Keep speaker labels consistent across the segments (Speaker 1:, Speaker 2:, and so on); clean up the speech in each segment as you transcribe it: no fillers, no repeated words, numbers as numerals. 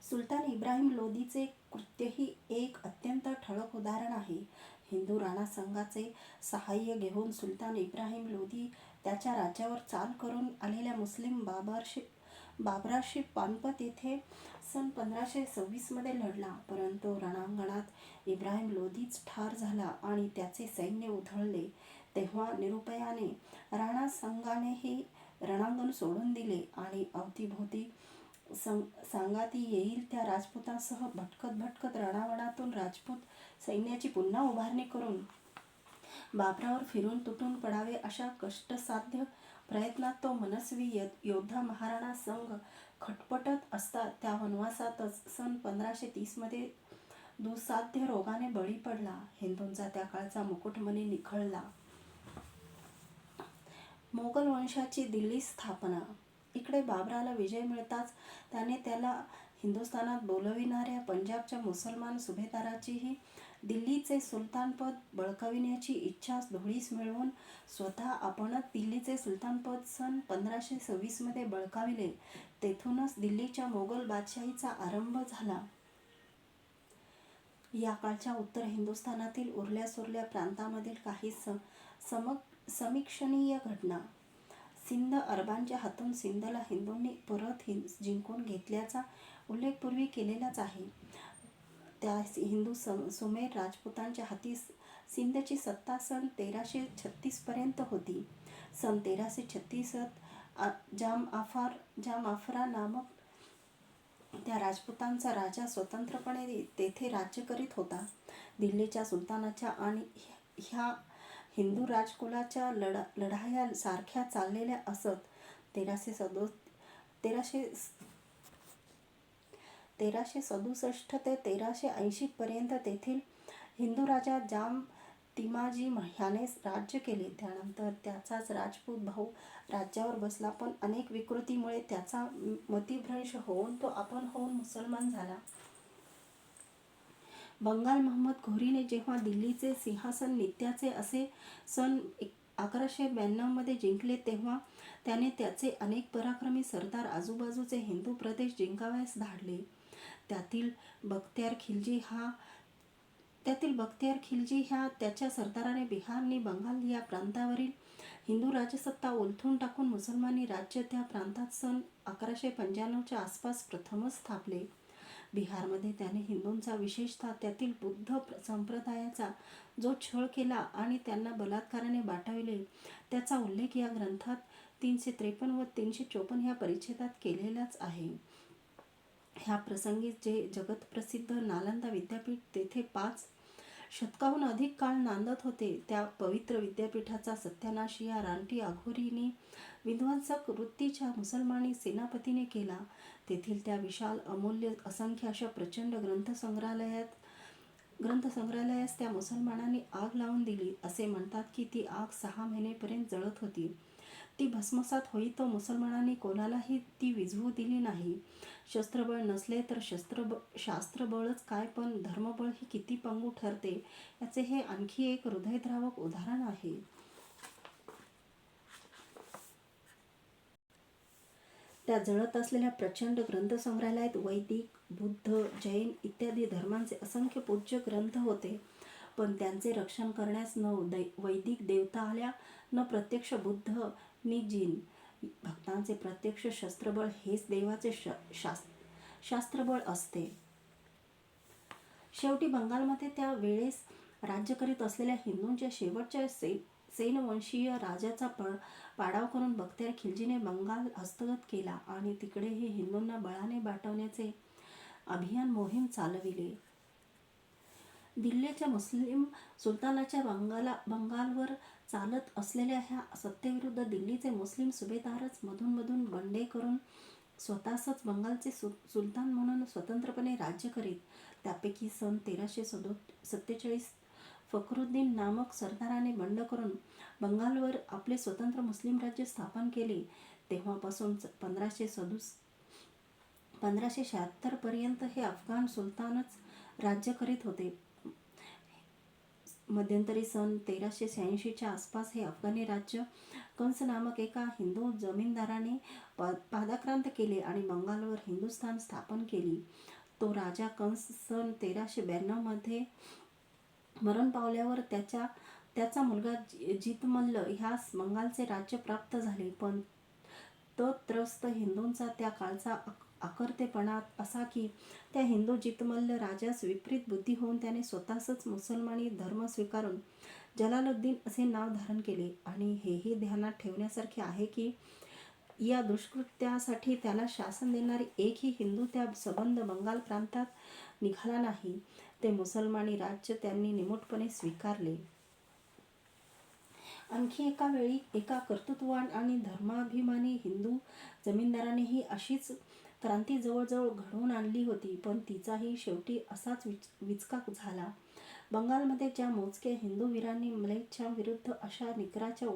Speaker 1: सुलतान इब्राहिम लोदीचे कृत्यही एक अत्यंत ठळक उदाहरण आहे. हिंदू राणा संघाचे सहाय्य घेऊन सुलतान इब्राहिम लोदी त्याच्या राज्यावर चाल करून आलेल्या मुस्लिम बाबराशी पानिपत येथे सन 1526 मध्ये लढला, परंतु रणांगणात इब्राहिम लोदीच ठार झाला आणि त्याचे सैन्य उधळले. तेव्हा निरुपायाने राणा संघानेही रणांगण सोडून दिले आणि अवतीभोवती सांगाती येईल त्या राजपुतांसह भटकत भटकत रणांगणातून राजपूत सैन्याची पुन्हा उभारणी करून बाबरावर फिरून तुटून पडावे अशा कष्टसाध्य प्रयत्नात तो मनस्वी योद्धा महाराणा संघ खटपटत असता त्या वनवासातच सन 1530 मध्ये दुःसाध्य रोगाने बळी पडला. हिंदूंचा त्या काळचा मुकुटमणी निखळला. मोगल वंशाची दिल्ली स्थापना. इकडे बाबराला विजय मिळताच त्याने त्याला हिंदुस्थानात बोलविणाऱ्या पंजाबच्या मुसलमान सुभेदाराचीही दिल्लीचे सुलतानपद बळकाविण्याची इच्छा धुळीस मिळवून स्वतः आपणच दिल्लीचे सुलतानपद सन 1526 मध्ये बळकाविले. तेथूनच दिल्लीच्या मोगल बादशाहीचा आरंभ झाला. या काळच्या उत्तर हिंदुस्थानातील उरल्या-सुरल्या प्रांतांमधील काही समीक्षणीय घटना. सिंध अरबांच्या हातून सिंधला हिंदूंनी परत जिंकून घेतल्याचा उल्लेख पूर्वी केलेलाच आहे. त्या हिंदू सुमेर राजपुतांच्या हाती सिंधची सत्ता सन 1336 पर्यंत होती. सन 1336 जामआफरा नामक त्या राजपुतांचा राजा स्वतंत्रपणे तेथे राज्य करीत होता. दिल्लीच्या सुलतानाच्या आणि ह्या हिंदू राजकुलाच्या लढाया सारख्या चाललेल्या असत. 1367 ते 1380 पर्यंत तेथील हिंदू राजा जाम तिमाजी ह्याने राज्य केले. त्यानंतर त्याचाच राजपूत भाऊ राज्यावर बसला, पण अनेक विकृतीमुळे त्याचा मतिभ्रंश होऊन तो आपण होऊन मुसलमान झाला. बंगाल महमद घोरीने जेव्हा दिल्लीचे सिंहासन नित्याचे असे सन 1192 मध्ये जिंकले, तेव्हा त्याने त्याचे अनेक पराक्रमी सरदार आजूबाजूचे हिंदू प्रदेश जिंकावयास धाडले. त्यातील बख्तियार खिलजी ह्या त्याच्या सरदाराने बिहार आणि बंगाल या प्रांतावरील हिंदू राजसत्ता उलथून टाकून मुसलमानी राज्य त्या प्रांतात सन 1195च्या आसपास प्रथमच स्थापले. बिहारमध्ये त्याने हिंदूंचा, विशेषतः त्यातील बुद्ध संप्रदायाचा जो छळ केला आणि त्यांना बलात्काराने बाटविले, त्याचा उल्लेख या ग्रंथात 353 व 354 ह्या परिच्छेदात केलेलाच आहे. ह्या प्रसंगी जे जगतप्रसिद्ध नालंदा विद्यापीठ तेथे 5 शतकाहून अधिक काळ नांदत होते, त्या पवित्र विद्यापीठाचा सत्यानाश या रानटी अघोरीने विध्वंसक वृत्तीच्या मुसलमानी सेनापतीने केला. तेथील त्या विशाल, अमूल्य, असंख्य अशा प्रचंड ग्रंथसंग्रहालयास त्या मुसलमानांनी आग लावून दिली. असे म्हणतात की ती आग 6 महिनेपर्यंत जळत होती. ती भस्मसात होईतो मुसलमानांनी कोणालाही ती विझवू दिली नाही. शस्त्रबळ नसले तर शास्त्रबळच काय, पण धर्मबळ ही किती पंगू ठरते याचे हे आणखी एक हृदयद्रावक उदाहरण आहे. त्या जळत असलेल्या प्रचंड ग्रंथसंग्रहालयात वैदिक, बुद्ध, जैन इत्यादी धर्मांचे असंख्य पूज्य ग्रंथ होते, पण त्यांचे रक्षण करण्यास न वैदिक देवता आल्या, न प्रत्यक्ष बुद्ध नि जीन. भक्तांचे प्रत्यक्ष शस्त्रबळ हेच देवाचे शास्त्रबळ असते. शेवटी बंगालमध्ये त्या वेळेस राज्य करीत असलेल्या हिंदूंच्या शेवटच्या सेनवंशीय राजाचा पाडाव करून बख्तियार खिल्जीने बंगाल हस्तगत केला आणि तिकडेही हिंदूंना बळाने बाटवण्याचे अभियान मोहीम चालविली. दिल्लीच्या मुस्लिम सुलतानाच्या बंगालवर चालत असलेल्या ह्या सत्तेविरुद्ध दिल्लीचे मुस्लिम सुभेदारच मधून बंडे करून स्वतःसच बंगालचे सुलतान म्हणून स्वतंत्रपणे राज्य करीत. त्यापैकी सन 1347 फखरुद्दीन नामक सरदाराने बंड करून बंगालवर आपले स्वतंत्र मुस्लिम राज्य स्थापन केले. तेव्हापासून 1576 पर्यंत हे अफगाण सुलतानच राज्य करीत होते. मध्यंतरी सन 1386च्या आसपास हे अफगाणी राज्य कंस नामक एका हिंदू जमीनदाराने पादाक्रांत केले आणि बंगालवर हिंदुस्थान स्थापन केली. तो राजा कंस सन 1392 मरण पावल्यावर त्याचा मुलगा जितमल्ल ह्यास बंगालचे राज्य प्राप्त झाले. पण तत्रस्थ हिंदूंचा त्या काळचा आकर्तेपणा असा की त्या हिंदू जितमल्ल राजास विपरीत बुद्धी होऊन त्याने स्वतःच मुसलमानी धर्म स्वीकारून जलालुद्दीन असे नाव धारण केले. आणि हेही ध्यानात ठेवण्यासारखे आहे की या दुष्कृत्यासाठी त्याला शासन देणारी एकही हिंदू त्या सबंध बंगाल प्रांतात निघाला नाही. ते मुसलमानी राज्य त्यांनी निमूटपणे स्वीकारले. आणखी एका वेळी एका कर्तृत्ववान आणि धर्माभिमानी हिंदू जमीनदारानेही अशीच क्रांती जवळजवळ घडवून आणली होती, पण तिचाही शेवटी असाच विचका झाला. बंगालमध्ये ज्या मोजक्या हिंदू वीरांनी मलेच्छांविरुद्ध अशा निकराच्या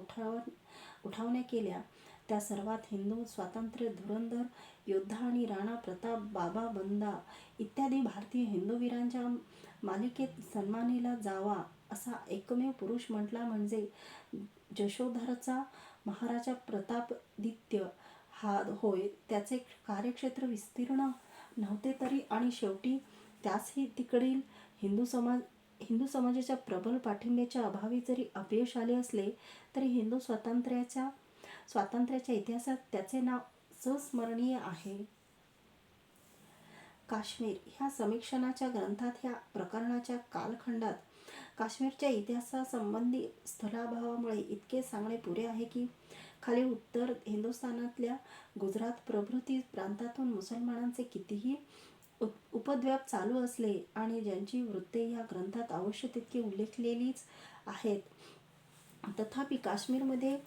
Speaker 1: उठावण्या केल्या, त्या सर्वात हिंदू स्वातंत्र्य धुरंधर योद्धा आणि राणा प्रताप, बाबा बंदा इत्यादी भारतीय हिंदू वीरांच्या मालिकेत सन्मानिला जावा असा एकमेव पुरुष म्हटला म्हणजे जशोधरचा महाराजा प्रतापदित्य हा होय. त्याचे कार्यक्षेत्र विस्तीर्ण नव्हते तरी आणि शेवटी त्यासही तिकडील हिंदू समाजाच्या प्रबल पाठिंब्याच्या अभावी जरी अपयश आले असले तरी हिंदू स्वातंत्र्याच्या इतिहासात त्याचे नाव संस्मरणीय आहे. काश्मीर ह्या समीक्षणाच्या ग्रंथात ह्या प्रकरणाच्या कालखंडात काश्मीरच्या इतिहासासंबंधी स्थलाभावामुळे इतके सांगणे पुरे आहे की खाली उत्तर हिंदुस्थानातल्या गुजरात प्रभृती प्रांतातून मुसलमानांचे कितीही उपद्व्याप चालू असले आणि ज्यांची वृत्ते या ग्रंथात अवश्य तितकी उल्लेखलेलीच आहेत, तथापि काश्मीरमध्ये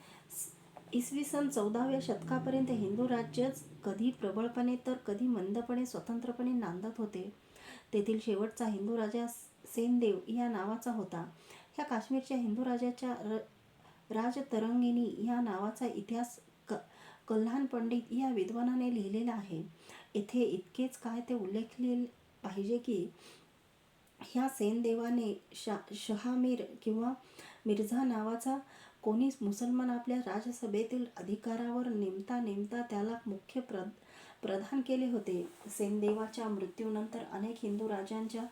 Speaker 1: इसवी सन 14व्या शतकापर्यंत हिंदू राज्यच कधी प्रबळपणे तर कधी मंदपणे स्वतंत्रपणे नांदत होते. तेथील शेवटचा हिंदू राजा सेनदेव या नावाचा होता. ह्या काश्मीरच्या हिंदू राजाच्या राजतरंगिणी या नावाचा इतिहास कल्हाण पंडित या विद्वानाने लिहिलेला आहे. येथे इतकेच काय ते उल्लेखले पाहिजे की ह्या सेनदेवाने शहामीर किंवा मिर्झा नावाचा कोणी मुसलमान आपल्या राजसभेतील अधिकारावर नेमता त्याला मुख्य प्रधान केले होते. सेनदेवाच्या मृत्यूनंतर अनेक हिंदू राजांच्या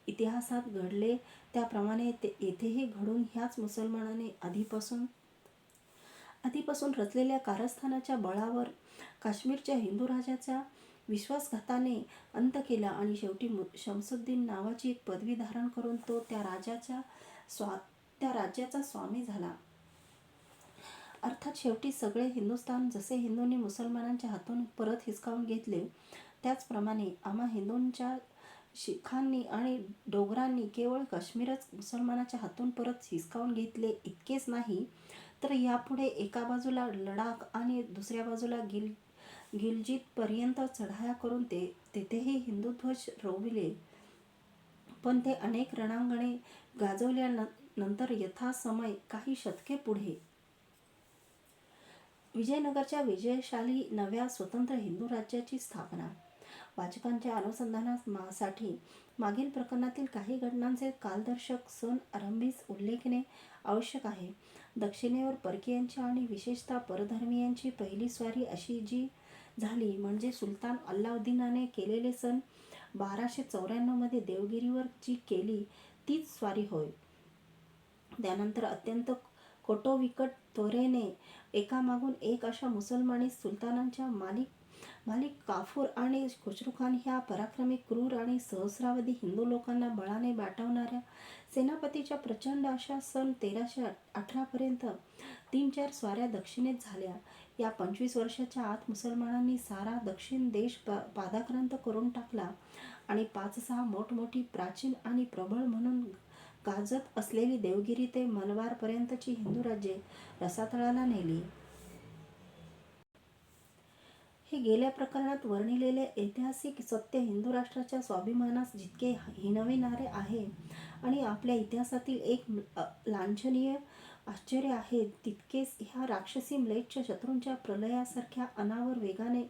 Speaker 1: इतिहासात घडले त्याप्रमाणे येथेही घडून ह्याच मुसलमानाने आधीपासून रचलेल्या कारस्थानाच्या बळावर काश्मीरच्या हिंदू राजाचा विश्वासघाताने अंत केला आणि शेवटी शमसुद्दीन नावाची एक पदवी धारण करून तो त्या राज्याचा स्वामी झाला. अर्थात शेवटी सगळे हिंदुस्थान जसे हिंदूंनी मुसलमानांच्या हातून परत हिसकावून घेतले, त्याचप्रमाणे आम्हा हिंदूंच्या शिखांनी आणि डोगरांनी केवळ काश्मीरच मुसलमानाच्या हातून परत हिसकावून घेतले इतकेच नाही, तर यापुढे एका बाजूला लडाख आणि दुसऱ्या बाजूला गिलजितपर्यंत चढाया करून तेथेही हिंदुध्वज रोविले. पण ते अनेक रणांगणे गाजवल्यानंतर यथासमय काही शतके पुढे विजयनगरच्या विजयशाली नव्या स्वतंत्र हिंदू राज्याची स्थापना. वाचकांच्या अनुसंधानासाठी मागील प्रकरणातील काही घटनांचे कालदर्शक सन आरंभीस उल्लेखणे आवश्यक आहे. दक्षिणेवर परकीयांची आणि विशेषतः परधर्मीयांची पहिली स्वारी अशी जी झाली म्हणजे सुलतान अल्लाउद्दीनाने केलेले सन 1294 मध्ये देवगिरीवर जी केली तीच स्वारी होय. त्यानंतर अत्यंत कटोविकट त्वरेने एकामागून एक अशा मुसलमानी सुलतानांच्या मालिक काफूर आणि खुसरूखान ह्या पराक्रमी, क्रूर आणि सहस्रावधी हिंदू लोकांना बळाने बाटवणाऱ्या सेनापतीच्या प्रचंड अशा सन 1318 पर्यंत 3-4 स्वाऱ्या दक्षिणेत झाल्या. या 25 वर्षाच्या आत मुसलमानांनी सारा दक्षिण देश पादाक्रांत करून टाकला आणि 5-6 मोठमोठी प्राचीन आणि प्रबळ म्हणून गाजत असलेली देवगिरी ते मलबार पर्यंतची हिंदू राज्ये रसातळाला नेली. हे गेल्या प्रकरणात वर्णिलेले ऐतिहासिक सत्य हिंदू राष्ट्राच्या स्वाभिमानास जितके हिणविणारे आहे आणि आपल्या इतिहासातील एक लांछनीय आश्चर्य आहे, तितकेच ह्या राक्षसी म्लेच्छ शत्रूंच्या प्रलयासारख्या अनावर वेगाने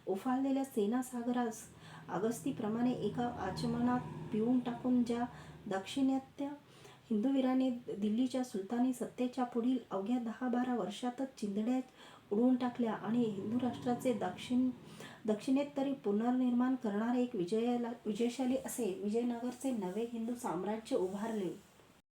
Speaker 1: उफाळलेल्या सेनासागरास अगस्तीप्रमाणे एका आचमनात पिळून टाकून ज्या दाक्षिणात्य हिंदूवीरांनी दिल्लीच्या सुलतानी सत्तेच्या पुढील अवघ्या 10-12 वर्षातच चिंधड्या उडवून टाकल्या आणि हिंदू राष्ट्राचे दक्षिणेत्तरी पुनर्निर्माण करणारे एक विजयशाली असे विजयनगरचे नवे हिंदू साम्राज्य उभारले.